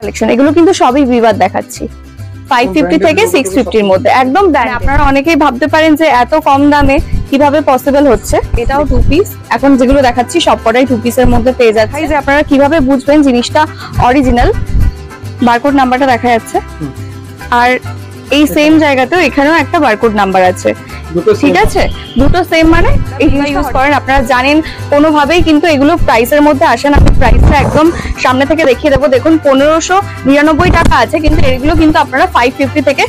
Collection এগুলো কিন্তু সবই বিবাদ দেখাচ্ছি 550 থেকে 650 এর মধ্যে একদম ব্র্যান্ড। আপনারা অনেকেই ভাবতে পারেন যে এত কম দামে কিভাবে পসিবল হচ্ছে। এটাও 2 পিস, এখন যেগুলো দেখাচ্ছি সবকটাই 2 পিসের মধ্যে পেয়ে যাচ্ছে। যে আপনারা কিভাবে বুঝবেন জিনিসটা অরিজিনাল, বারকোড নাম্বারটা দেখা যাচ্ছে, আর এই সেম জায়গাতেও এখানেও একটা বারকোড নাম্বার আছে, ঠিক আছে? দুটো সেম, মানে এগুলো ইউজ করেন আপনারা জানেন কোনোভাবেই কিন্তু এগুলো প্রাইসের মধ্যে আসে না। আমি প্রাইসটা একদম সামনে থেকে দেখিয়ে দেবো। দেখুন 1599 টাকা আছে, কিন্তু এগুলো কিন্তু আপনারা 550 থেকে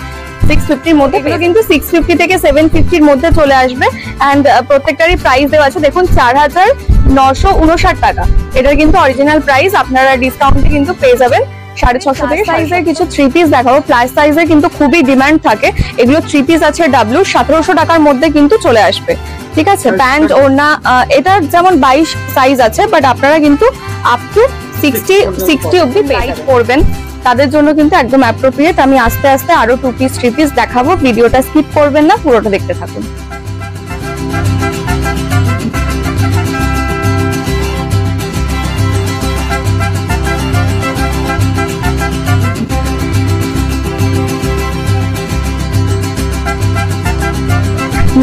650 এর মধ্যে, এগুলো কিন্তু 650 থেকে 750 এর মধ্যে চলে আসবে। এন্ড প্রত্যেকটারই প্রাইস দেওয়া আছে, দেখুন 4959 টাকা। এটার কিন্তু অরিজিনাল প্রাইস, আপনারা ডিসকাউন্টে কিন্তু পেয়ে যাবেন 650 থেকে। সাইজের কিছু 3 পিস দেখাবো। প্লাস সাইজের কিন্তু খুবই ডিমান্ড থাকে, এগুলো 3 পিস আছে ডাব্লিউ, 1700 টাকার মধ্যে কিন্তু চলে আসবে, ঠিক আছে? প্যান্ট ওড়না এটার যেমন 22 সাইজ আছে, বাট আপনারা কিন্তু আপ টু 60 অবধি পেয়ে করবেন, তাদের জন্য কিন্তু একদম অ্যাপ্রোপ্রিয়েট। আমি আস্তে আস্তে আরো 2 পিস 3 পিস দেখাবো, ভিডিওটা স্কিপ করবেন না, পুরোটা দেখতে থাকুন।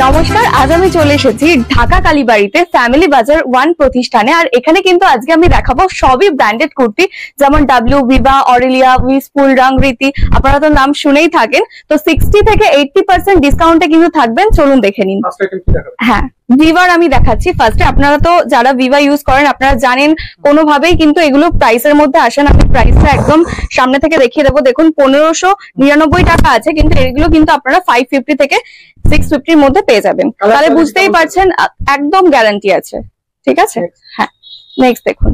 নমস্কার, আজ আমি চলে এসেছি ঢাকা কালীবাড়িতে ফ্যামিলি বাজার 1 প্রতিষ্ঠানে। আর এখানে কিন্তু আজকে আমি দেখাবো সবই ব্র্যান্ডেড কুর্তি, যেমন ডাব্লিউ, ভিভা, অরেলিয়া, উইসফুল, রংরীতি, আপনারা তো নাম শুনেই থাকেন। তো 60 থেকে 80% ডিসকাউন্টে কিন্তু থাকবেন, চলুন দেখে নিন। হ্যাঁ, ভিভার আমি দেখাচ্ছি ফার্স্টে। আপনারা তো যারা ভিভা ইউজ করেন আপনারা জানেন কোনোভাবেই কিন্তু এগুলো প্রাইসের মধ্যে আসে না। আমি প্রাইসটা একদম সামনে থেকে দেখিয়ে দেবো। দেখুন 1599 টাকা আছে, কিন্তু এগুলো কিন্তু আপনারা 550 থেকে 650 এর মধ্যে পেয়ে যাবেন। তাহলে বুঝতেই পারছেন একদম গ্যারান্টি আছে, ঠিক আছে? হ্যাঁ, নেক্সট দেখুন।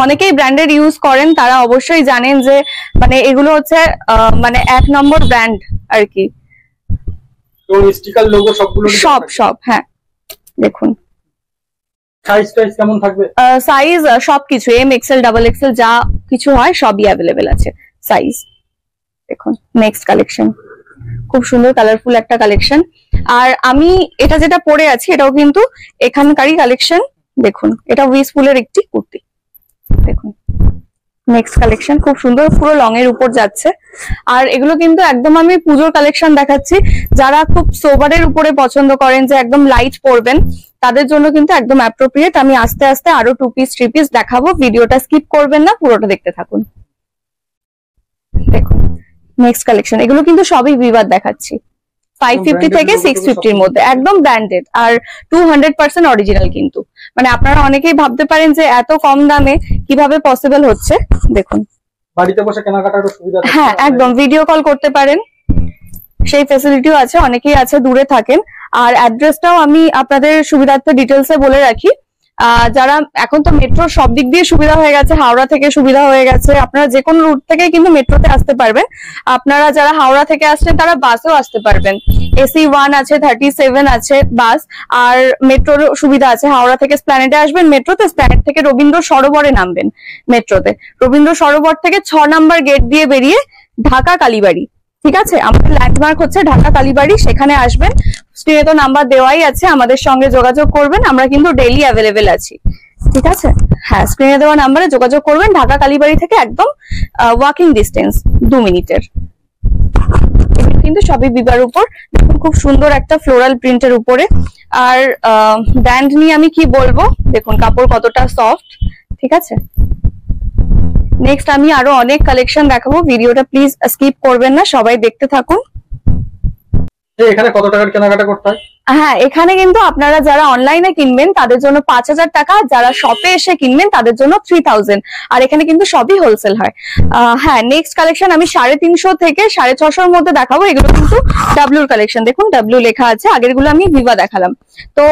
অনেকেই ব্র্যান্ডেড ইউজ করেন, তারা অবশ্যই জানেন যে মানে এগুলো হচ্ছে মানে 1 নম্বর ব্র্যান্ড আর কি। স্টিকার লোগো সবগুলো সব হ্যাঁ, দেখুন সাইজ টাইজ কেমন থাকবে? সাইজ সবকিছু এম, এক্সেল, ডাবল এক্সেল যা কিছু হয় সবই অ্যাভেলেবেল আছে সাইজ। দেখুন নেক্সট কালেকশন, খুব সুন্দর কালারফুল একটা কালেকশন। আর আমি এটা যেটা পরে আছি এটাও কিন্তু এখানকারই কালেকশন। দেখুন এটা উইসফুলের একটি কুর্তি, দেখুন নেক্সট কালেকশন, খুব সুন্দর, পুরো লং এর উপর যাচ্ছে। আর এগুলো কিন্তু একদম আমি পুজোর কালেকশন দেখাচ্ছি, যারা খুব সোবারের উপরে পছন্দ করেন যে একদম লাইট পরবেন, তাদের জন্য কিন্তু একদম অ্যাপ্রোপ্রিয়েট। আমি আস্তে আস্তে আরো 2 পিস 3 পিস দেখাবো, ভিডিওটা স্কিপ করবেন না, পুরোটা দেখতে থাকুন। দেখুন নেক্সট কালেকশন, এগুলো কিন্তু সবই বিবাদ দেখাচ্ছি 550 থেকে 650 এর মধ্যে, একদম ব্র্যান্ডেড আর 200% অরিজিনাল। কিন্তু মানে আপনারা অনেকেই ভাবতে পারেন যে এত কম দামে কিভাবে পসিবল হচ্ছে। দেখুন বাড়িতে বসে কেনাকাটার সুবিধা, হ্যাঁ একদম, ভিডিও কল করতে পারেন, সেই ফ্যাসিলিটিও আছে। অনেকেই আছে দূরে থাকেন। আর অ্যাড্রেসটাও আমি আপনাদের সুবিধার্থে ডিটেলসে বলে রাখি। যারা এখন তো মেট্রো সব দিক দিয়ে সুবিধা হয়ে গেছে, হাওড়া থেকে সুবিধা হয়ে গেছে, আপনারা যে কোনো রুট থেকে কিন্তু মেট্রোতে আসতে পারবেন। আপনারা যারা হাওড়া থেকে আসছেন তারা বাসেও আসতে পারবেন, এসি 1 আছে, 37 আছে বাস। আর মেট্রোর সুবিধা আছে, হাওড়া থেকে স্প্ল্যানেডে আসবেন মেট্রোতে, স্প্ল্যানেড থেকে রবীন্দ্র সরোবরে নামবেন মেট্রোতে, রবীন্দ্র সরোবর থেকে 6 নাম্বার গেট দিয়ে বেরিয়ে ঢাকা কালীবাড়ি, ঠিক আছে? আমাদের ল্যান্ডমার্ক হচ্ছে ঢাকা কালীবাড়ি, সেখানে আসবেন। স্ক্রিনে তো নাম্বার দেওয়াই আছে, আমাদের সঙ্গে যোগাযোগ করবেন, আমরা কিন্তু ডেইলি অ্যাভেলেবেল আছি, ঠিক আছে? হ্যাঁ, স্ক্রিনে দেওয়া নাম্বারে যোগাযোগ করবেন। ঢাকা কালীবাড়ি থেকে একদম ওয়াকিং ডিস্টেন্স 2 মিনিটের। এগুলো কিন্তু সবই বিবার উপর, দেখুন খুব সুন্দর একটা ফ্লোরাল প্রিন্টের উপরে। আর ব্র্যান্ড নিয়ে আমি কি বলবো, দেখুন কাপড় কতটা সফট, ঠিক আছে? নেক্সট আমি আরো অনেক কালেকশন দেখাবো, ভিডিওটা প্লিজ স্কিপ করবেন না, সবাই দেখতে থাকুন। এখানে কত টাকার কেনাকাটা করতে হয়? হ্যাঁ, এখানে কিন্তু আপনারা যারা অনলাইনে কিনবেন তাদের জন্য 5000 টাকা, যারা শপে এসে কিনবেন তাদের জন্য 3000। আর এখানে কিন্তু সবই হোলসেল হয়। হ্যাঁ, নেক্সট কালেকশন আমি 350 থেকে 650 এর মধ্যে দেখাবো। এগুলো কিন্তু ডাব্লিউর কালেকশন, দেখুন ডাব্লিউ লেখা আছে, আগের গুলো আমি ভিভা দেখালাম। তো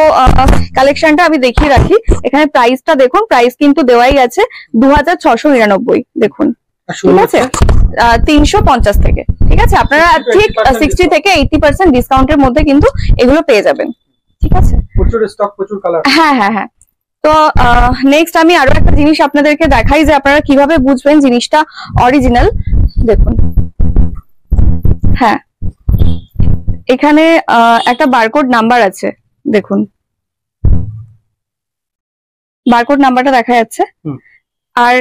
কালেকশনটা আমি দেখিয়ে রাখি। এখানে প্রাইসটা দেখুন, প্রাইস কিন্তু দেওয়াই আছে 2699, দেখুন, ঠিক আছে? 350 থেকে, ঠিক আছে? আপনারা ঠিক 60 থেকে 80% ডিসকাউন্টের মধ্যে কিন্তু এগুলো পেয়ে যাবেন, ঠিক আছে? প্রচুর স্টক, প্রচুর কালার। হ্যাঁ হ্যাঁ হ্যাঁ। তো নেক্সট আমি আরো একটা জিনিস আপনাদেরকে দেখাই যে আপনারা কিভাবে বুঝবেন জিনিসটা অরিজিনাল। দেখুন, হ্যাঁ এখানে একটা বারকোড নাম্বার আছে, দেখুন বারকোড নাম্বারটা দেখা যাচ্ছে। আর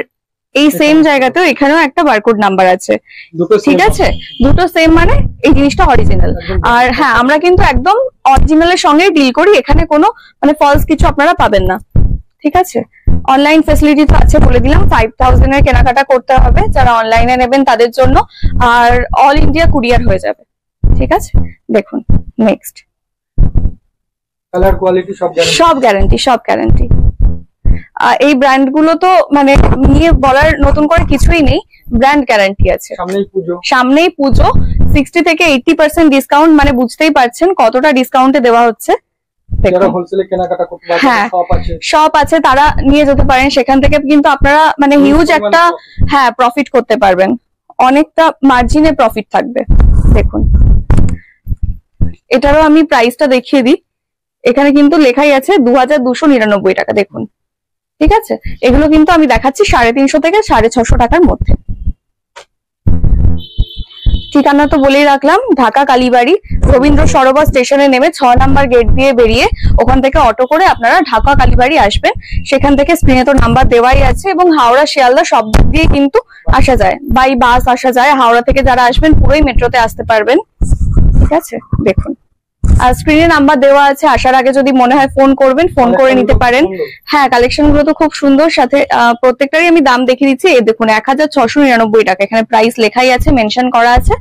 এই সেম জায়গাতেও এখানেও একটা বারকোড নাম্বার আছে, ঠিক আছে? দুটো সেম, মানে এই জিনিসটা অরিজিনাল। আর হ্যাঁ, আমরা কিন্তু একদম অরিজিনালের সঙ্গে ডিল করি, এখানে কোনো মানে ফলস কিছু আপনারা পাবেন না, ঠিক আছে? অনলাইন ফ্যাসিলিটি তো আছে, বলে দিলাম। 5000 এর কেনাকাটা করতে হবে যারা অনলাইনে নেবেন তাদের জন্য, আর অল ইন্ডিয়া কুরিয়ার হয়ে যাবে, ঠিক আছে? দেখুন নেক্সট, কালার কোয়ালিটি সব গ্যারান্টি। এই ব্র্যান্ড গুলো তো মানে নিয়ে বলার নতুন করে কিছুই নেই, ব্র্যান্ড গ্যারান্টি আছে। সামনেই পুজো, 60 থেকে 80% ডিসকাউন্ট, মানে বুঝতেই পারছেন কতটা ডিসকাউন্টে দেওয়া হচ্ছে। হ্যাঁ, শপ আছে, তারা নিয়ে যেতে পারেন, সেখান থেকে কিন্তু আপনারা মানে হিউজ একটা হ্যাঁ প্রফিট করতে পারবেন, অনেকটা মার্জিনে প্রফিট থাকবে। দেখুন এটারও আমি প্রাইসটা দেখিয়ে দিই, এখানে কিন্তু লেখাই আছে 2299 টাকা। দেখুন, ঠিক আছে? এগুলো কিন্তু আমি দেখাচ্ছি 350 থেকে 650 টাকার মধ্যে। ঠিকানা তো বলেই রাখলাম, ঢাকা কালীবাড়ি, রবীন্দ্র সরোবর স্টেশনে নেমে 6 নাম্বার গেট দিয়ে বেরিয়ে ওখান থেকে অটো করে আপনারা ঢাকা কালীবাড়ি আসবেন। সেখান থেকে স্ক্রিনে তো নাম্বার দেওয়াই আছে, এবং হাওড়া শিয়ালদা সব দিক দিয়ে কিন্তু আসা যায়, বাই বাস আসা যায়। হাওড়া থেকে যারা আসবেন পুরোই মেট্রোতে আসতে পারবেন, ঠিক আছে? দেখুন, আর স্ক্রিনে নাম্বার দেওয়া আছে, আসার আগে যদি মনে হয় ফোন করবেন, ফোন করে নিতে পারেন। হ্যাঁ, কালেকশন গুলো তো খুব সুন্দর, সাথে প্রত্যেকটারই আমি দাম দেখিয়ে দিচ্ছি। এই দেখুন 1699 টাকা, এখানে প্রাইস লেখাই আছে, মেনশন করা আছে।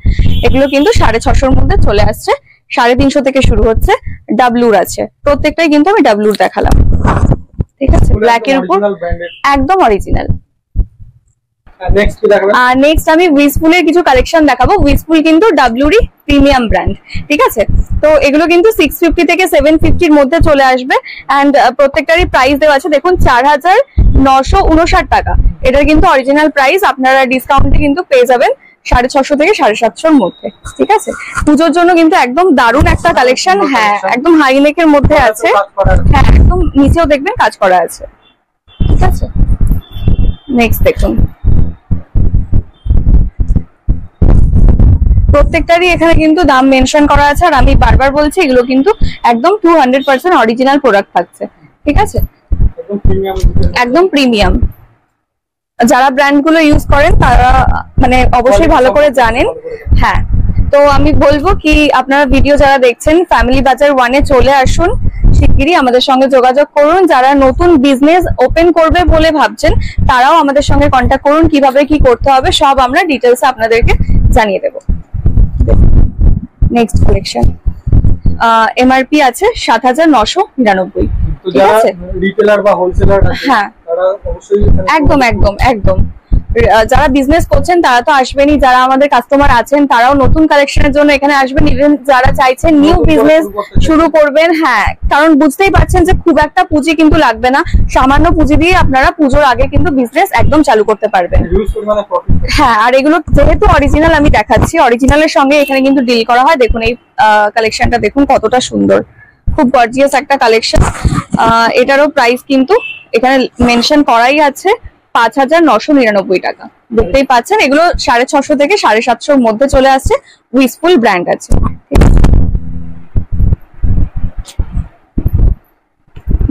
এগুলো কিন্তু 650 মধ্যে চলে আসছে, 350 থেকে শুরু হচ্ছে। ডাব্লুর আছে, প্রত্যেকটাই কিন্তু আমি ডাব্লুর দেখালাম, ঠিক আছে? ব্ল্যাক এর উপর একদম অরিজিনাল। নেক্সট আমি উইসফুলের কিছু কালেকশন দেখাবো। উইসফুল কিন্তু ডাব্লুরই প্রিমিয়াম ব্র্যান্ড, ঠিক আছে? তো এগুলো কিন্তু 650 থেকে 750 এর মধ্যে চলে আসবে, এন্ড প্রত্যেকটারই প্রাইস দেওয়া আছে। দেখুন 4959 টাকা, এটার কিন্তু অরিজিনাল প্রাইস। আপনারা ডিসকাউন্টে কিন্তু পেয়ে যাবেন 650 থেকে 750 এর মধ্যে, ঠিক আছে? পুজোর জন্য কিন্তু একদম দারুণ একটা কালেকশন। হ্যাঁ, একদম হাই নেকের মধ্যে আছে, হ্যাঁ একদম নিচেও দেখবেন কাজ করা আছে, ঠিক আছে? নেক্সট দেখুন, প্রত্যেকটারই এখানে কিন্তু দাম মেনশন করা আছে, আর আমি বারবার বলছি এগুলো কিন্তু একদম 200% অরিজিনাল প্রোডাক্ট থাকছে, ঠিক আছে? একদম প্রিমিয়াম। যারা ব্র্যান্ড গুলো ইউজ করেন তারা মানে অবশ্যই ভালো করে জানেন। হ্যাঁ, তো আমি বলবো কি, আপনারা ভিডিও যারা দেখছেন ফ্যামিলি বাজার 1-এ চলে আসুন, শিগগিরই আমাদের সঙ্গে যোগাযোগ করুন। যারা নতুন বিজনেস ওপেন করবে বলে ভাবছেন তারাও আমাদের সঙ্গে কন্ট্যাক্ট করুন, কিভাবে কি করতে হবে সব আমরা ডিটেলস আপনাদেরকে জানিয়ে দেবো। নেক্সট কালেকশন, এমআরপি আছে 7999, ঠিক আছে? রিটেলার বা হোলসেলার, হ্যাঁ একদম যারা বিজনেস করছেন তারা তো আসবেনই, যারা আমাদের কাস্টমার আছেন তারাও নতুন কালেকশনের জন্য এখানে আসবেন। ইভেন যারা চাইছেন নিউ বিজনেস শুরু করবেন, হ্যাঁ, কারণ বুঝতেই পারছেন যে খুব একটা পুঁজি কিন্তু লাগবে না, সামান্য পুঁজি দিয়ে আপনারা পুজোর আগে কিন্তু বিজনেস একদম চালু করতে পারবেন। হ্যাঁ, আর এগুলো যেহেতু অরিজিনাল আমি দেখাচ্ছি, অরিজিনালের সঙ্গে এখানে কিন্তু ডিল করা হয়। দেখুন এই কালেকশনটা দেখুন কতটা সুন্দর, খুব গর্জিয়াস একটা কালেকশন। এটারও প্রাইস কিন্তু এখানে মেনশন করাই আছে 5999 টাকা। দেখতেই পাচ্ছেন এগুলো 650 থেকে 750 মধ্যে চলে আসছে, উইসফুল ব্র্যান্ড আছে।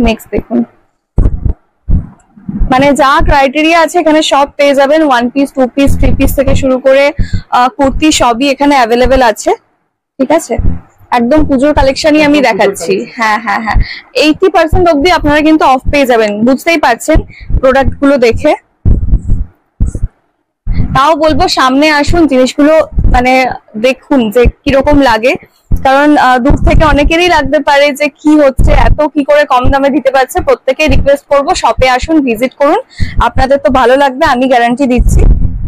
নেক্সট দেখুন, মানে যা ক্রাইটেরিয়া আছে এখানে সব পেয়ে যাবেন। 1 পিস 2 পিস 3 পিস থেকে শুরু করে কুর্তি সবই এখানে অ্যাভেলেবেল আছে, ঠিক আছে? একদম পুজোর কালেকশনই আমি দেখাচ্ছি। হ্যাঁ 80% অবধি আপনারা কিন্তু অফ পেয়ে যাবেন, বুঝতেই পারছেন প্রোডাক্ট গুলো দেখে। তাও বলবো সামনে আসুন, জিনিসগুলো মানে দেখুন যে কিরকম লাগে, কারণ দূর থেকে অনেকেরই লাগতে পারে যে কি হচ্ছে, এত কি করে কম দামে দিতে পারছে। প্রত্যেকেই রিকোয়েস্ট করবো শপে আসুন, ভিজিট করুন, আপনাদের তো ভালো লাগবে, আমি গ্যারান্টি দিচ্ছি।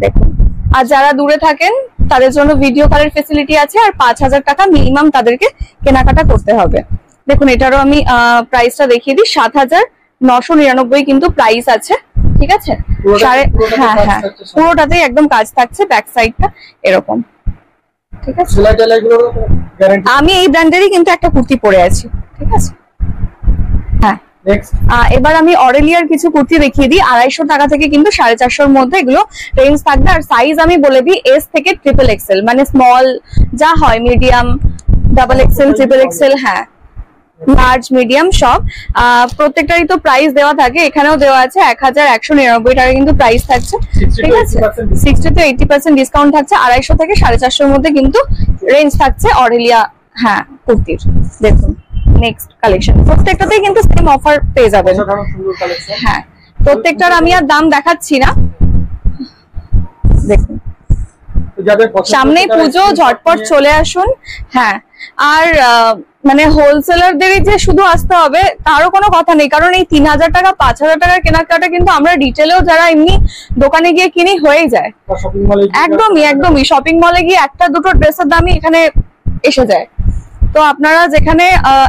দেখুন, আর যারা দূরে থাকেন তাদের জন্য ভিডিও কলের ফেসিলিটি আছে, আর 5000 টাকা মিনিমাম তাদেরকে কেনাকাটা করতে হবে। দেখুন এটারও আমি প্রাইসটা দেখিয়ে দিই, 7999 কিন্তু প্রাইস আছে, ঠিক আছে? হ্যাঁ পুরোটাতেই একদম কাজ থাকছে, ব্যাক সাইডটা এরকম, ঠিক আছে? আমি এই ব্র্যান্ডেরই কিন্তু একটা কুর্তি পরে আছি, ঠিক আছে? হ্যাঁ, এবার আমি অরেলিয়ার কিছু কুর্তি দেখিয়ে দিই। 250 টাকা থেকে কিন্তু 450 মধ্যে এগুলো রেঞ্জ থাকবে। আর সাইজ আমি বলে দিই এস থেকে ট্রিপল এক্সেল, মানে স্মল যা হয়, medium, double XL, triple Excel, হ্যাঁ লার্জ মিডিয়াম সব। প্রত্যেকটারই তো প্রাইস দেওয়া থাকে, এখানেও দেওয়া আছে 1199 টাকা কিন্তু প্রাইস থাকছে। ঠিক আছে, 60 to 80% ডিসকাউন্ট থাকছে। 250 থেকে 450 মধ্যে কিন্তু রেঞ্জ থাকছে অরেলিয়া হ্যাঁ কুর্তির। দেখুন নেক্সট কালেকশন, প্রত্যেকটাতেই কিন্তু সেম অফার পেয়ে যাবেন। হ্যাঁ, প্রত্যেকটার আমি আর দাম দেখাচ্ছি না। দেখুন সামনে পুজো, ঝটপট চলে আসুন। হ্যাঁ, আর মানে হোলসেলারদেরই যে শুধু আসতে হবে তারও কোনো কথা নেই, কারণ এই 3000 টাকা 5000 টাকার কেনাকাটা কিন্তু আমরা রিটেলেও যারা এমনি দোকানে গিয়ে কিনি হয়ে যায়। একদমই শপিং মলে গিয়ে একটা দুটো ড্রেসের দামই এখানে এসে যায়। তো আপনারা যেখানে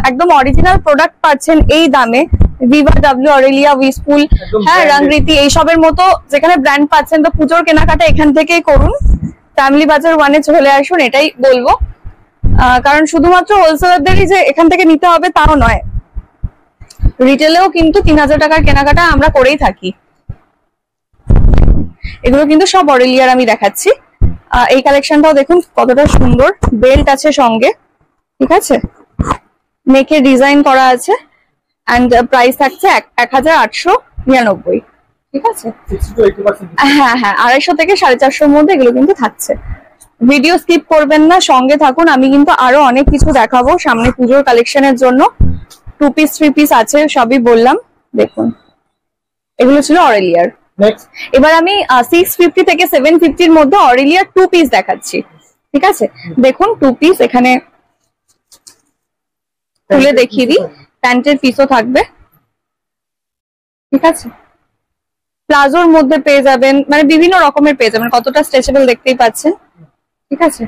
একদম অরিজিনাল প্রোডাক্ট পাচ্ছেন এই দামে, ভিভা, ডাব্লিউ, অরেলিয়া, উইসপুল, হ্যাঁ রংরীতি এইসবের মতো যেখানে ব্র্যান্ড পাচ্ছেন, তো পুজোর কেনাকাটা এখান থেকেই করুন। ফ্যামিলি বাজার 1-এ চলে আসুন, এটাই বলবো। কারণ শুধুমাত্র হোলসেলারদেরই যে এখান থেকে নিতে হবে তাও নয়, রিটেলেও কিন্তু 3000 টাকার কেনাকাটা আমরা করেই থাকি। এগুলো কিন্তু সব অরেলিয়ার আমি দেখাচ্ছি। এই কালেকশনটাও দেখুন কতটা সুন্দর, বেল্ট আছে সঙ্গে। ঠিক আছে, নেকে ডিজাইন করা আছে এন্ড প্রাইস থাকছে 1899। ঠিক আছে, হ্যাঁ 250 থেকে 450 মধ্যে এগুলো কিন্তু থাকছে। ভিডিও স্কিপ করবেন না, সঙ্গে থাকুন। আমি কিন্তু আরো অনেক কিছু দেখাবো সামনে পুজোর কালেকশনের জন্য। 2 পিস 3 পিস আছে, সবই বললাম। দেখুন এগুলো ছিল অরেলিয়ার। এবার আমি 650 থেকে 750 মধ্যে অরেলিয়ার 2 পিস দেখাচ্ছি। ঠিক আছে, দেখুন 2 পিস এখানে খুলে দেখিয়ে দিই। প্যান্টের পিসও থাকবে। ঠিক আছে, প্লাজোর মধ্যে পেয়ে যাবেন, মানে বিভিন্ন রকমের পেয়ে যাবেন। কতটা স্ট্রেচেবল দেখতেই পাচ্ছেন। ঠিক আছে,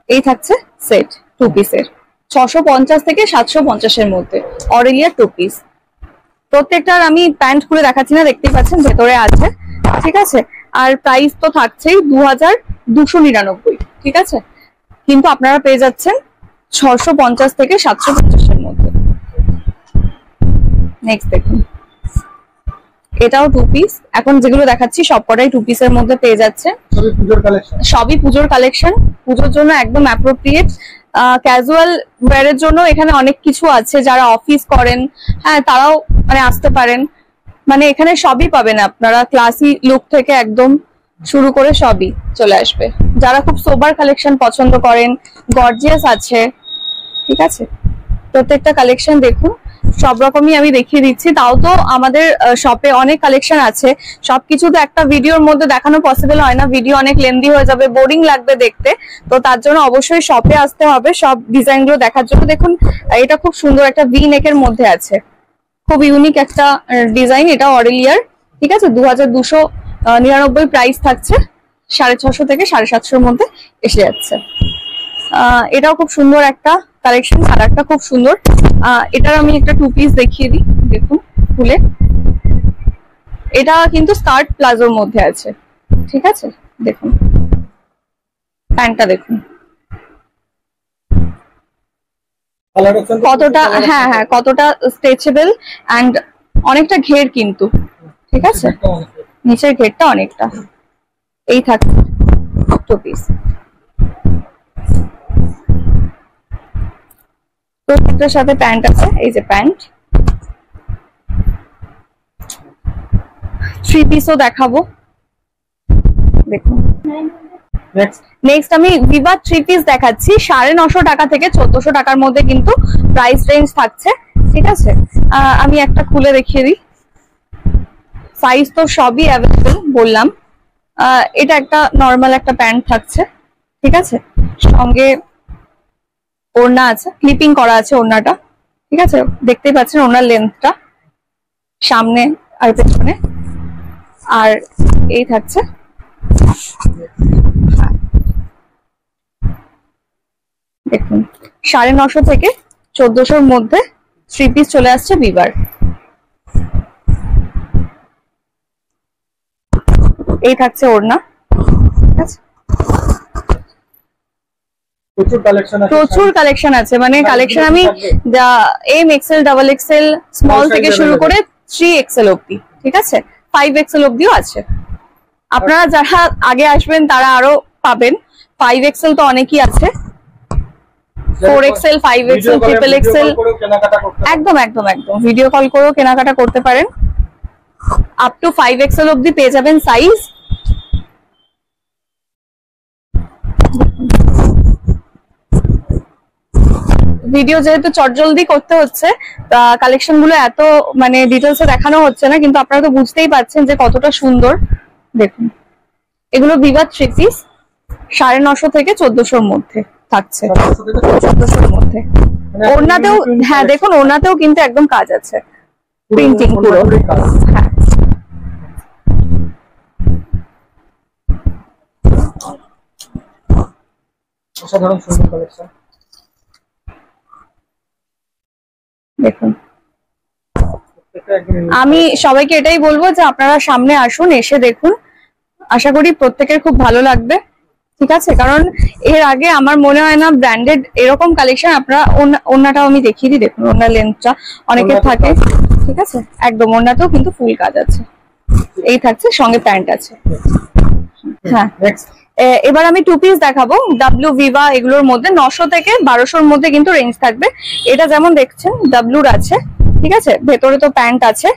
এই থাকছে সেট 2 পিসের 650 থেকে 750 এর মধ্যে অরেলিয়ার 2 পিস। প্রত্যেকটার আমি প্যান্ট খুলে দেখাচ্ছি না, দেখতেই পাচ্ছেন ভেতরে আছে। ঠিক আছে, আর প্রাইস তো থাকছেই 2299। ঠিক আছে, কিন্তু আপনারা পেয়ে যাচ্ছেন 650 থেকে 750 এর মধ্যে। নেক্সট দেখুন, এটাও 2 পিস। এখন যেগুলো দেখাচ্ছি সবকটাই 2 পিসের মধ্যে পেয়ে যাচ্ছে। সবই পুজোর কালেকশন, পুজোর জন্য একদম অ্যাপ্রোপ্রিয়েট। ক্যাজুয়াল ওয়্যারের জন্য এখানে অনেক কিছু আছে। যারা অফিস করেন হ্যাঁ তারাও মানে আসতে পারেন। মানে এখানে সবই পাবেন আপনারা, ক্লাসি লুক থেকে একদম শুরু করে সবই চলে আসবে। যারা খুব সোবার কালেকশন পছন্দ করেন, গর্জিয়াস আছে। ঠিক আছে, প্রত্যেকটা কালেকশন দেখুন, সব রকমই আমি দেখিয়ে দিচ্ছি। তাও তো আমাদের শপে অনেক কালেকশন আছে, সবকিছু তো একটা ভিডিওর মধ্যে দেখানো পসিবল হয় না। ভিডিও অনেক লেন্দি হয়ে যাবে, বোরিং লাগবে দেখতে। তো তার জন্য অবশ্যই শপে আসতে হবে সব ডিজাইন গুলো দেখার জন্য। দেখুন এটা খুব সুন্দর একটা ভি নেকের মধ্যে আছে, খুব ইউনিক একটা ডিজাইন। এটা অরেলিয়ার। ঠিক আছে, 2299 প্রাইস থাকছে। 650 থেকে 750 মধ্যে এসে যাচ্ছে। এটাও খুব সুন্দর একটা কালেকশন, কালারটা খুব সুন্দর। এটার আমি একটা 2 পিস দেখিয়ে দিই। দেখুন খুলে, এটা কিন্তু স্কার্ট প্লাজোর মধ্যে আছে। ঠিক আছে, দেখুন প্যান্টটা দেখুন কতটা, হ্যাঁ কতটা স্ট্রেচেবল এন্ড অনেকটা ঘের কিন্তু। ঠিক আছে, নিচের ঘেরটা অনেকটা। এই থাকছে 2 পিস। প্রত্যেকটার সাথে প্যান্ট আছে, এই যে প্যান্ট। 3 পিসও দেখাবো। দেখুন নেক্সট আমি ভিভা 3 পিস দেখাচ্ছি। 950 টাকা থেকে 1400 টাকার মধ্যে কিন্তু প্রাইস রেঞ্জ থাকছে। ঠিক আছে, আমি একটা খুলে দেখিয়ে দিই। সাইজ তো সবই অ্যাভেলেবল বললাম। এটা একটা নর্মাল একটা প্যান্ট থাকছে। ঠিক আছে, সঙ্গে ওড়না আছে, ক্লিপিং করা আছে ওড়নাটা। ঠিক আছে, দেখতেই পাচ্ছেন ওড়নার লেন্থটা সামনে আর পেছনে। আর এই থাকছে দেখুন 950 থেকে 1400 মধ্যে 3 পিস চলে আসছে ভিভার। এই থাকছে ওড়না। ঠিক আছে, প্রচুর কালেকশন আছে। মানে কালেকশন আমি M XL, double XL, small থেকে শুরু করে 3XL অব্দি। ঠিক আছে, 5XL অব্দিও আছে। আপনারা যারা আগে আসবেন তারা আরো পাবেন। 5XL তো অনেকই আছে। 4XL 5XL ট্রিপল এক্সেল একদম একদম একদম ভিডিও কল করেও কেনাকাটা করতে পারেন। আপ টু 5XL অবধি পেয়ে যাবেন সাইজ। ভিডিও যেহেতু চটজলদি করতে হচ্ছে, কালেকশন গুলো এত মানে ডিটেলসে দেখানো হচ্ছে না, কিন্তু আপনারা তো বুঝতেই পারছেন যে কতটা সুন্দর। দেখুন এগুলো বিবাদ 3 পিস 950 থেকে 1400 মধ্যে থাকছে, 1400 মধ্যে। ওড়নাতেও হ্যাঁ দেখুন ওড়নাতেও কিন্তু একদম কাজ আছে, প্রিন্টিং পুরো। হ্যাঁ অসাধারণ সুন্দর কালেকশন। দেখুন আমি সবাইকে এটাই বলবো যে আপনারা সামনে আসুন, এসে দেখুন, আশা করি প্রত্যেকের খুব ভালো লাগবে। ঠিক আছে, কারণ এর আগে আমার মনে হয় না ব্র্যান্ডেড এরকম কালেকশন। আপনারা ওড়নাটাও আমি দেখিয়ে দিই, দেখুন ওড়নার লেন্থটা অনেকের থাকে। ঠিক আছে, একদম ওড়নাতেও কিন্তু ফুল কাজ আছে, এই থাকছে, সঙ্গে প্যান্ট আছে। হ্যাঁ এবার আমি 2 পিস দেখাবো ডাব্লিউ ভিভা, এগুলোর মধ্যে 900 থেকে 1200-র মধ্যে কিন্তু রেঞ্জ থাকবে। এটা যেমন দেখছেন ডাব্লিউর আছে, ঠিক আছে, ভেতরে তো প্যান্ট আছে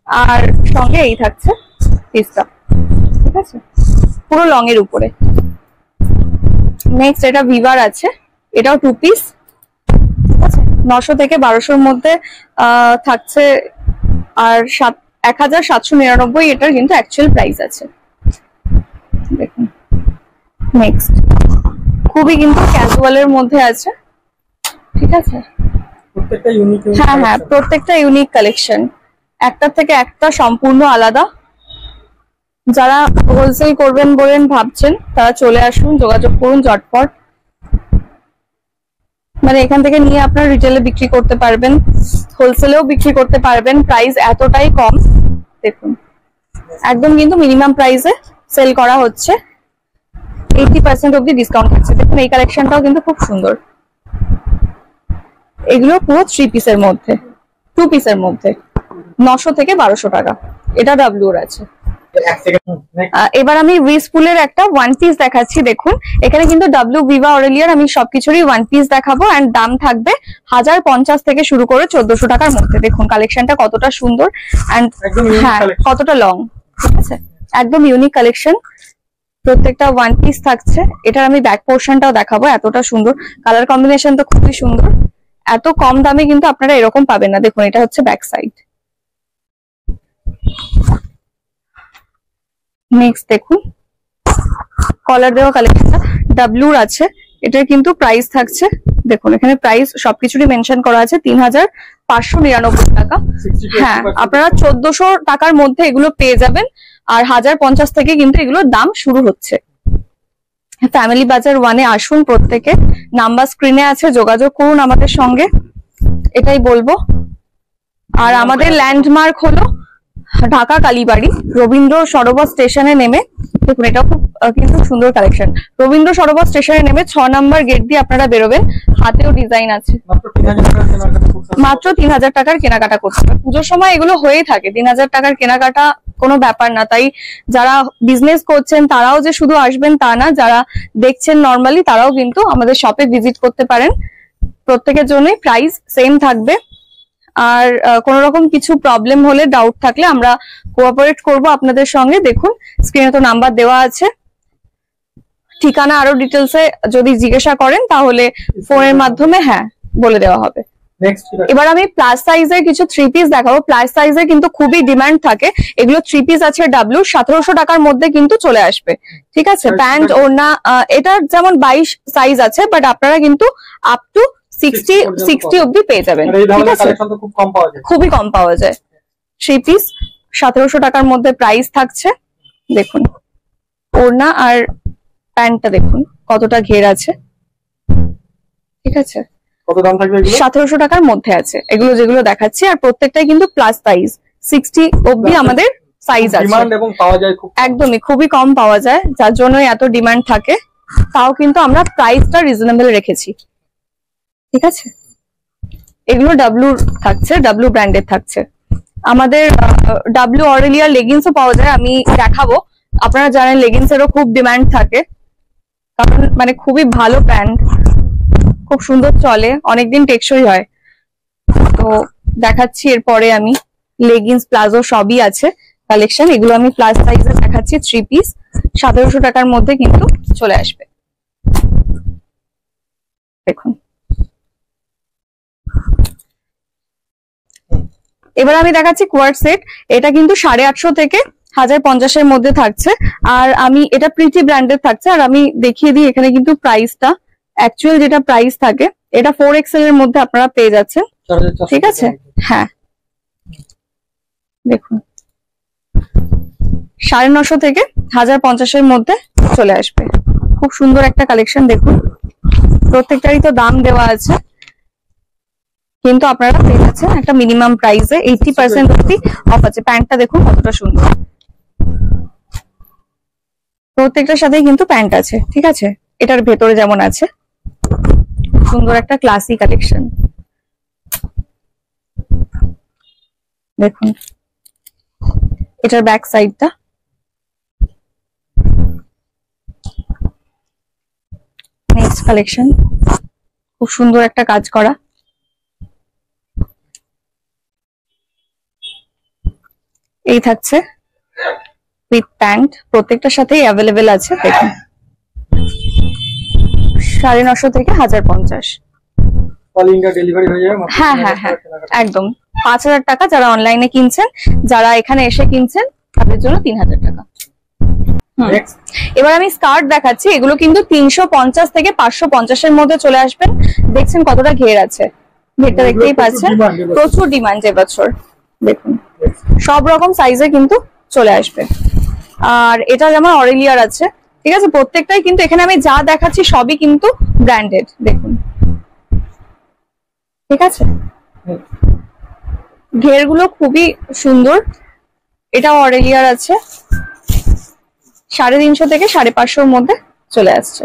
আর সঙ্গে এই থাকছে পিসটা। ঠিক আছে, পুরো লং এর উপরে। নেক্সট এটা ভিভার আছে, এটাও 2 পিস, ঠিক আছে, 900 থেকে 1200-র মধ্যে থাকছে। আর 1799 এটার কিন্তু অ্যাকচুয়াল প্রাইস আছে। দেখুন নেক্সট খুবই কিন্তু ক্যাজুয়ালের মধ্যে আছে। ঠিক আছে, প্রত্যেকটা ইউনিক। হ্যাঁ হ্যাঁ প্রত্যেকটা ইউনিক কালেকশন, একটার থেকে একটা সম্পূর্ণ আলাদা। যারা হোলসেল করবেন বলেন ভাবছেন তারা চলে আসুন, যোগাযোগ করুন ঝটপট। মানে এখান থেকে নিয়ে আপনারা রিটেলে বিক্রি করতে পারবেন, হোলসেলেও বিক্রি করতে পারবেন। প্রাইস এতটাই কম, দেখুন একদম কিন্তু মিনিমাম প্রাইসে সেল করা হচ্ছে। 80% অবধি ডিসকাউন্ট থাকছে। দেখুন এই কালেকশনটাও কিন্তু খুব সুন্দর। এগুলো পুরো 3 পিসের মধ্যে, 2 পিসের মধ্যে 900 থেকে 1200 টাকা। এটা ডাব্লিউর আছে। এবার আমি উইসপুলের একটা 1 পিস দেখাচ্ছি। দেখুন এখানে কিন্তু ডাব্লিউ ভিভা অরেলিয়ার আমি সবকিছুরই 1 পিস দেখাবো, এন্ড দাম থাকবে 1050 থেকে শুরু করে 1400 টাকার মধ্যে। দেখুন কালেকশনটা কতটা সুন্দর এন্ড হ্যাঁ কতটা লং। ঠিক আছে, একদম ইউনিক কালেকশন। প্রত্যেকটা 1 পিস থাকছে। এটার আমি ব্যাক পোর্শনটাও দেখাবো, এতটা সুন্দর কালার কম্বিনেশন তো খুবই সুন্দর। এত কম দামে কিন্তু আপনারা এরকম পাবেন না। দেখুন এটা হচ্ছে ব্যাক সাইড। নেক্সট দেখুন কলার দেওয়া কালেকশনটা ডাব্লিউর আছে। এটার কিন্তু প্রাইস থাকছে, দেখুন এখানে প্রাইস সবকিছুরই মেনশন করা আছে, 3599 টাকা। হ্যাঁ আপনারা 1400 টাকার মধ্যে এগুলো পেয়ে যাবেন, আর 1050 থেকে কিন্তু এগুলোর দাম শুরু হচ্ছে। ফ্যামিলি বাজার 1-এ আসুন প্রত্যেকে, নাম্বার স্ক্রিনে আছে, যোগাযোগ করুন আমাদের সঙ্গে, এটাই বলবো। আর আমাদের ল্যান্ডমার্ক হলো ঢাকা কালীবাড়ি, রবীন্দ্র সরোবর স্টেশনে নেমে। দেখুন এটাও খুব কিন্তু সুন্দর কালেকশন। রবীন্দ্র সরোবর স্টেশনে নেমে 6 নম্বর গেট দিয়ে আপনারা বেরোবেন। হাতেও ডিজাইন আছে। মাত্র 3000 টাকার কেনাকাটা করতে হবে। পুজোর সময় এগুলো হয়েই থাকে, 3000 টাকার কেনাকাটা কোনো ব্যাপার না। তাই যারা বিজনেস করছেন তারাও যে শুধু আসবেন তা না, যারা দেখছেন নর্মালি তারাও কিন্তু আমাদের শপে ভিজিট করতে পারেন। প্রত্যেকের জন্যই প্রাইস সেম থাকবে। আর কোনো রকম কিছু প্রবলেম হলে, ডাউট থাকলে আমরা কোঅপারেট করব আপনাদের সঙ্গে। দেখুন স্ক্রিনে তো নাম্বার দেওয়া আছে, ঠিকানা আরো ডিটেলসে যদি জিজ্ঞাসা করেন তাহলে ফোনের মাধ্যমে হ্যাঁ বলে দেওয়া হবে। এবার আমি প্লাস সাইজের কিছু 3 পিস দেখাবো। প্লাস সাইজের কিন্তু খুবই ডিমান্ড থাকে। এগুলো 3 পিস আছে ডাব্লিউ, 1700 টাকার মধ্যে কিন্তু চলে আসবে। ঠিক আছে, প্যান্ট ওড়না এটার যেমন 22 সাইজ আছে, বাট আপনারা কিন্তু আপ টু 60 অব্দি পেয়ে যাবেন। ঠিক আছে, খুবই কম পাওয়া যায়। 3 পিস 1700 টাকার মধ্যে প্রাইস থাকছে। দেখুন ওড়না আর প্যান্টটা দেখুন কতটা ঘের আছে। ঠিক আছে, কত দাম থাকবে এগুলো? 1700 টাকার মধ্যে আছে এগুলো যেগুলো দেখাচ্ছি। আর প্রত্যেকটাই কিন্তু প্লাস সাইজ, 60 অবধি আমাদের সাইজ আছে। ডিমান্ড এবং পাওয়া যায় খুব একদমই খুবই কম পাওয়া যায়, যার জন্যই এত ডিমান্ড থাকে। তাও কিন্তু আমরা প্রাইসটা রিজনেবল রেখেছি। ঠিক আছে, এগুলো ডাব্লিউ থাকছে, ডাব্লিউ ব্র্যান্ডের থাকছে। আমাদের ডাব্লিউ অরেলিয়া লেগিংসও পাওয়া যায়, আমি দেখাবো। আপনারা জানেন লেগিংস এরও খুব ডিমান্ড থাকে, কারণ মানে খুবই ভালো প্যান্ট, খুব সুন্দর চলে, অনেকদিন টেকসই হয়। তো দেখাচ্ছি এরপরে আমি লেগিংস প্লাজো সবই আছে কালেকশন। এগুলো আমি প্লাস সাইজে দেখাচ্ছি, 3 পিস 1700 টাকার মধ্যে কিন্তু চলে আসবে। দেখুন এবার আমি দেখাচ্ছি কোয়ার্ড সেট। এটা কিন্তু 850 থেকে 1050 এর মধ্যে থাকছে। আর আমি এটা প্রিটি ব্র্যান্ডের থাকছে। আর আমি দেখিয়ে দিই এখানে কিন্তু প্রাইসটা, অ্যাকচুয়াল যেটা প্রাইস থাকে, এটা 4XL এর মধ্যে আপনারা পেয়ে যাচ্ছেন। ঠিক আছে, হ্যাঁ দেখুন 950 থেকে 1050 এর মধ্যে চলে আসবে। খুব সুন্দর একটা কালেকশন। দেখুন প্রত্যেকটারই তো দাম দেওয়া আছে, কিন্তু আপনারা পেয়ে যাচ্ছেন একটা মিনিমাম প্রাইসে। 80% অবধি অফ আছে। প্যান্টটা দেখুন কতটা সুন্দর, প্রত্যেকটার সাথেই কিন্তু প্যান্ট আছে। ঠিক আছে, এটার ভেতরে যেমন আছে, সুন্দর একটা ক্লাসি কালেকশন। দেখুন এটার ব্যাক সাইডটা, নেক্সট কালেকশন, খুব সুন্দর একটা কাজ করা। এই থাকছে উইথ প্যান্ট, প্রত্যেকটার সাথেই অ্যাভেলেবেল আছে। দেখুন 950 থেকে 1050। অল ইন্ডিয়া ডেলিভারি হয়ে যাবে। হ্যাঁ হ্যাঁ হ্যাঁ একদম 5000 টাকা। যারা অনলাইনে কিনছেন, যারা এখানে এসে কিনছেন, তাদের জন্য 3000 টাকা। এবার আমি স্কার্ট দেখাচ্ছি। এগুলো কিন্তু 350 থেকে 550 এর মধ্যে চলে আসবেন। দেখছেন কতটা ঘের আছে, ঘেরটা দেখতেই পাচ্ছেন, প্রচুর ডিমান্ড এবছর। দেখুন সব রকম সাইজে কিন্তু চলে আসবে। আর এটা যেমন অরেলিয়ার আছে। ঠিক আছে, প্রত্যেকটাই কিন্তু এখানে আমি যা দেখাচ্ছি সবই কিন্তু ব্র্যান্ডেড। দেখুন ঠিক আছে, ঘেরগুলো খুবই সুন্দর। এটাও অরেলিয়ার আছে, 350 থেকে 550 এর মধ্যে চলে আসছে।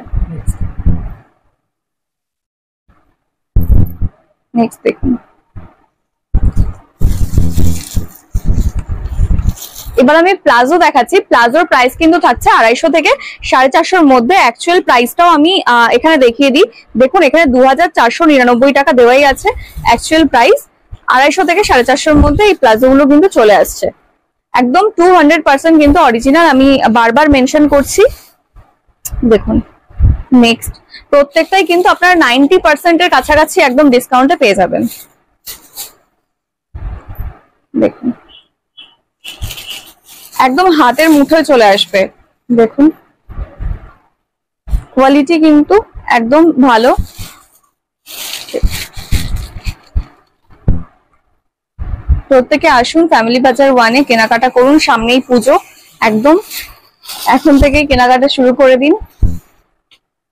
নেক্সট দেখুন, এবার আমি প্লাজো দেখাচ্ছি। প্লাজোর প্রাইস কিন্তু থাকছে 250 থেকে 450 এর মধ্যে। অ্যাকচুয়াল প্রাইসটাও আমি এখানে দেখিয়ে দিই। দেখুন এখানে 2499 টাকা দেওয়াই আছে। অ্যাকচুয়াল প্রাইস 250 থেকে 450 এর মধ্যে এই প্লাজো গুলো কিন্তু চলে আসছে। একদম 200% কিন্তু অরিজিনাল, আমি বারবার মেনশন করছি। দেখুন নেক্সট, প্রত্যেকটাই কিন্তু আপনারা 90% এর কাছাকাছি একদম ডিসকাউন্টে পেয়ে যাবেন। দেখুন একদম হাতের মুঠোয় চলে আসবে। দেখুন কোয়ালিটি কিন্তু একদম ভালো। প্রত্যেকে আসুন ফ্যামিলি বাজার 1-এ কেনাকাটা করুন। সামনেই পুজো, একদম এখন থেকেই কেনাকাটা শুরু করে দিন।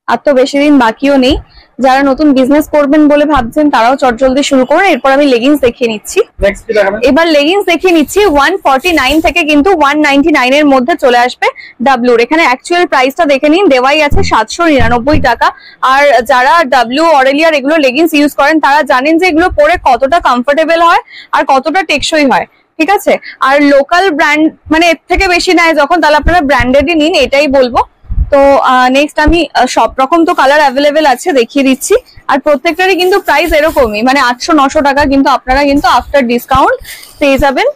আর তো বেশি দিন বাকিও নেই। যারা নতুন বিজনেস করবেন বলে ভাবছেন, তারাও চটজলদি শুরু করুন। এরপর আমি লেগিংস দেখিয়ে নিচ্ছি। এবার লেগিংস দেখিয়ে নিচ্ছি। 149 থেকে কিন্তু 199 এর মধ্যে চলে আসবে ডাব্লিউর। এখানে অ্যাকচুয়াল প্রাইসটা দেখে নিন, দেওয়াই আছে 799 টাকা। আর যারা ডাব্লিউ অরেলিয়ার এগুলো লেগিংস ইউজ করেন, তারা জানেন যে এগুলো পরে কতটা কমফোর্টেবল হয় আর কতটা টেকসই হয়। ঠিক আছে, আর লোকাল ব্র্যান্ড মানে এর থেকে বেশি নেয় যখন, তাহলে আপনারা ব্র্যান্ডেডই নিন, এটাই বলবো। তো নেক্সট আমি সব রকম তো কালার অ্যাভেলেবেল আছে, দেখিয়ে দিচ্ছি। আর প্রত্যেকটারই কিন্তু প্রাইস এরকমই, মানে 800-900 টাকা কিন্তু আপনারা কিন্তু আফটার ডিসকাউন্ট পেয়ে যাবেন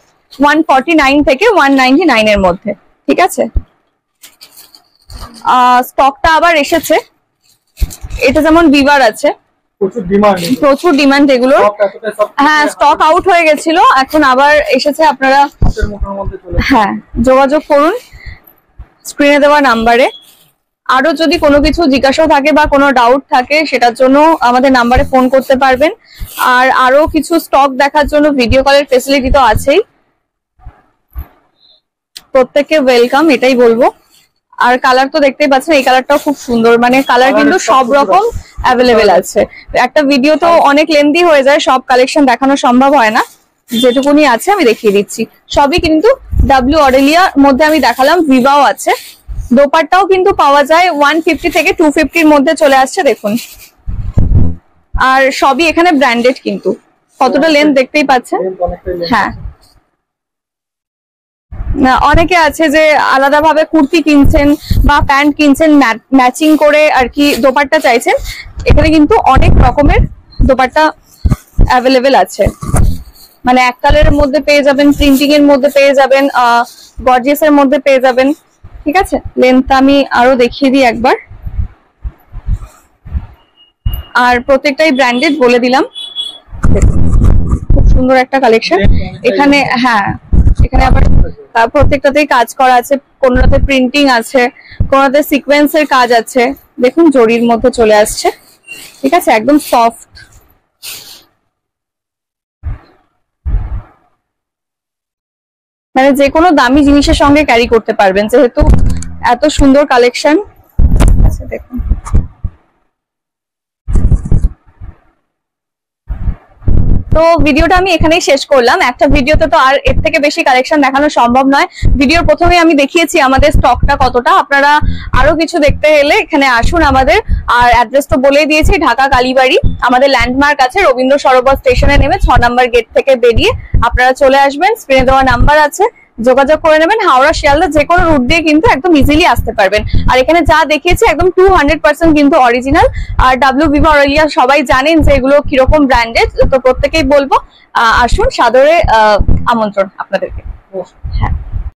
149 থেকে 199 এর মধ্যে। ঠিক আছে, স্টকটা আবার এসেছে। এটা যেমন বিবার আছে, প্রচুর ডিমান্ড এগুলো। হ্যাঁ স্টক আউট হয়ে গেছিল, এখন আবার এসেছে। আপনারা হ্যাঁ যোগাযোগ করুন স্ক্রিনে দেওয়া নাম্বারে। আরো যদি কোনো কিছু জিজ্ঞাসা থাকে বা কোনো ডাউট থাকে, সেটার জন্য আমাদের নাম্বারে ফোন করতে পারবেন। আর আরো কিছু স্টক দেখার জন্য ভিডিও কলের ফেসিলিটি তো আছেই। প্রত্যেককে ওয়েলকাম, এটাই বলবো। আর কালার তো দেখতেই পাচ্ছেন, এই কালারটাও খুব সুন্দর। মানে কালার কিন্তু সব রকম অ্যাভেলেবেল আছে। একটা ভিডিও তো অনেক লেন্দি হয়ে যায়, সব কালেকশন দেখানো সম্ভব হয় না। যেটুকুনি আছে আমি দেখিয়ে দিচ্ছি। সবই কিন্তু ডাব্লিউ অরেলিয়ার মধ্যে আমি দেখালাম। ভিভাও আছে, দোপাট্টাও কিন্তু পাওয়া যায় 150 থেকে 250 এর মধ্যে চলে আসছে। দেখুন, আর সবই এখানে ব্র্যান্ডেড কিন্তু। কতটা লেন্থ দেখতেই পাচ্ছেন। হ্যাঁ না, অনেকে আছে যে আলাদাভাবে কুর্তি কিনছেন বা প্যান্ট কিনছেন, ম্যাচিং করে আর কি দোপাট্টা চাইছেন, এখানে কিন্তু অনেক রকমের দোপাট্টা অ্যাভেলেবেল আছে। মানে এক কালারের মধ্যে পেয়ে যাবেন, প্রিন্টিং এর মধ্যে পেয়ে যাবেন, গর্জিয়াস এর মধ্যে পেয়ে যাবেন। ঠিক আছে, লেন্থ আমি আরো দেখিয়ে দিই একবার। আর প্রত্যেকটাই ব্র্যান্ডেড বলে দিলাম। খুব সুন্দর একটা কালেকশন এখানে। হ্যাঁ, এখানে আবার প্রত্যেকটাতেই কাজ করা আছে, কোনটাতে প্রিন্টিং আছে, কোনটাতে সিকোয়েন্সের কাজ আছে। দেখুন জরির মধ্যে চলে আসছে। ঠিক আছে, একদম সফট। মানে যে কোনো দামি জিনিসের সঙ্গে ক্যারি করতে পারবেন, যেহেতু এত সুন্দর কালেকশন। আচ্ছা দেখুন, তো ভিডিওটা আমি এখানেই শেষ করলাম। একটা ভিডিওতে তো আর এর থেকে বেশি কালেকশন দেখানো সম্ভব নয়। ভিডিওর প্রথমে আমি দেখিয়েছি আমাদের স্টকটা কতটা। আপনারা আরো কিছু দেখতে এলে এখানে আসুন আমাদের। আর অ্যাড্রেস তো বলেই দিয়েছি, ঢাকা কালীবাড়ি। আমাদের ল্যান্ডমার্ক আছে রবীন্দ্র সরোবর স্টেশনে নেমে 6 নম্বর গেট থেকে বেরিয়ে আপনারা চলে আসবেন। স্ক্রিনে দেওয়া নাম্বার আছে, যোগাযোগ করে নেবেন। হাওড়া শিয়ালদা যে কোনো রুট দিয়ে কিন্তু একদম ইজিলি আসতে পারবেন। আর এখানে যা দেখিয়েছি একদম 200% কিন্তু অরিজিনাল। আর ডাব্লিউ ভিভা অরেলিয়া সবাই জানেন যে এগুলো কিরকম ব্র্যান্ডেড, তো প্রত্যেকেই বলবো আসুন, সাদরে আমন্ত্রণ আপনাদেরকে। হ্যাঁ।